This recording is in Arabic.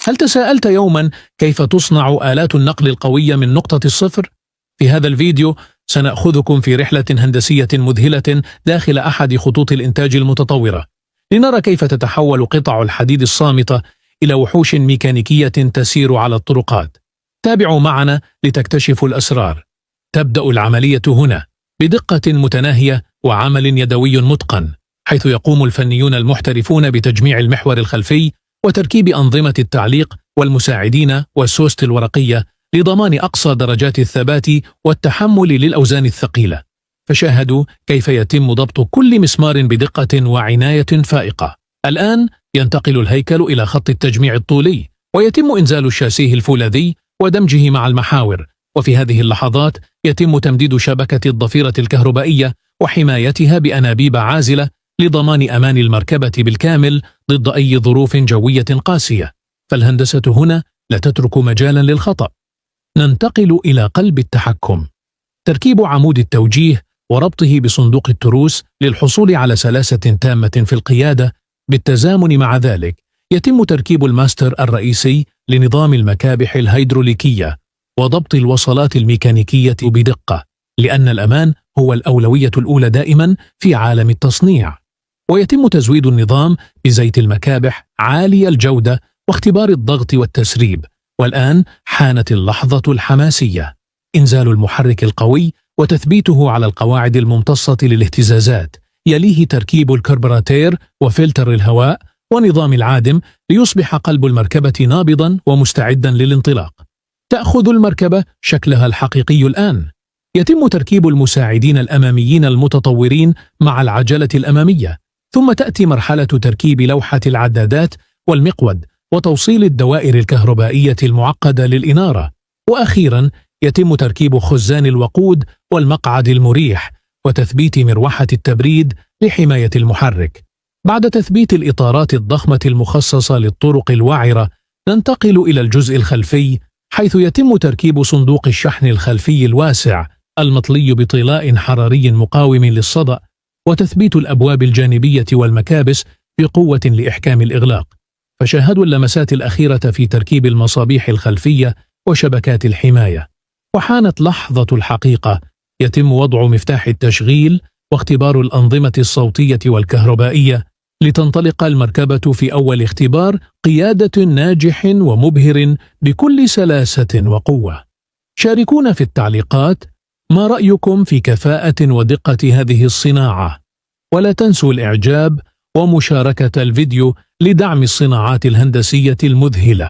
هل تساءلت يوما كيف تصنع آلات النقل القوية من نقطة الصفر؟ في هذا الفيديو سنأخذكم في رحلة هندسية مذهلة داخل أحد خطوط الإنتاج المتطورة، لنرى كيف تتحول قطع الحديد الصامتة إلى وحوش ميكانيكية تسير على الطرقات. تابعوا معنا لتكتشفوا الأسرار. تبدأ العملية هنا بدقة متناهية وعمل يدوي متقن، حيث يقوم الفنيون المحترفون بتجميع المحور الخلفي وتركيب أنظمة التعليق والمساعدين والسوست الورقية لضمان أقصى درجات الثبات والتحمل للأوزان الثقيلة. فشاهدوا كيف يتم ضبط كل مسمار بدقة وعناية فائقة. الآن ينتقل الهيكل إلى خط التجميع الطولي، ويتم إنزال الشاسيه الفولاذي ودمجه مع المحاور، وفي هذه اللحظات يتم تمديد شبكة الضفيرة الكهربائية وحمايتها بأنابيب عازلة لضمان أمان المركبة بالكامل ضد أي ظروف جوية قاسية. فالهندسة هنا لا تترك مجالا للخطأ. ننتقل إلى قلب التحكم. تركيب عمود التوجيه وربطه بصندوق التروس للحصول على سلاسة تامة في القيادة. بالتزامن مع ذلك يتم تركيب الماستر الرئيسي لنظام المكابح الهيدروليكية وضبط الوصلات الميكانيكية بدقة، لأن الأمان هو الأولوية الأولى دائما في عالم التصنيع. ويتم تزويد النظام بزيت المكابح عالي الجودة واختبار الضغط والتسريب. والآن حانت اللحظة الحماسية: إنزال المحرك القوي وتثبيته على القواعد الممتصة للاهتزازات، يليه تركيب الكربراتير وفلتر الهواء ونظام العادم ليصبح قلب المركبة نابضا ومستعدا للانطلاق. تأخذ المركبة شكلها الحقيقي الآن. يتم تركيب المساعدين الأماميين المتطورين مع العجلة الأمامية، ثم تأتي مرحلة تركيب لوحة العدادات والمقود وتوصيل الدوائر الكهربائية المعقدة للإنارة، وأخيرا يتم تركيب خزان الوقود والمقعد المريح وتثبيت مروحة التبريد لحماية المحرك. بعد تثبيت الإطارات الضخمة المخصصة للطرق الوعرة، ننتقل إلى الجزء الخلفي، حيث يتم تركيب صندوق الشحن الخلفي الواسع المطلي بطلاء حراري مقاوم للصدأ، وتثبيت الأبواب الجانبية والمكابس بقوة لإحكام الإغلاق. فشاهدوا اللمسات الأخيرة في تركيب المصابيح الخلفية وشبكات الحماية. وحانت لحظة الحقيقة. يتم وضع مفتاح التشغيل واختبار الأنظمة الصوتية والكهربائية لتنطلق المركبة في أول اختبار قيادة ناجح ومبهر بكل سلاسة وقوة. شاركونا في التعليقات ما رأيكم في كفاءة ودقة هذه الصناعة، ولا تنسوا الإعجاب ومشاركة الفيديو لدعم الصناعات الهندسية المذهلة.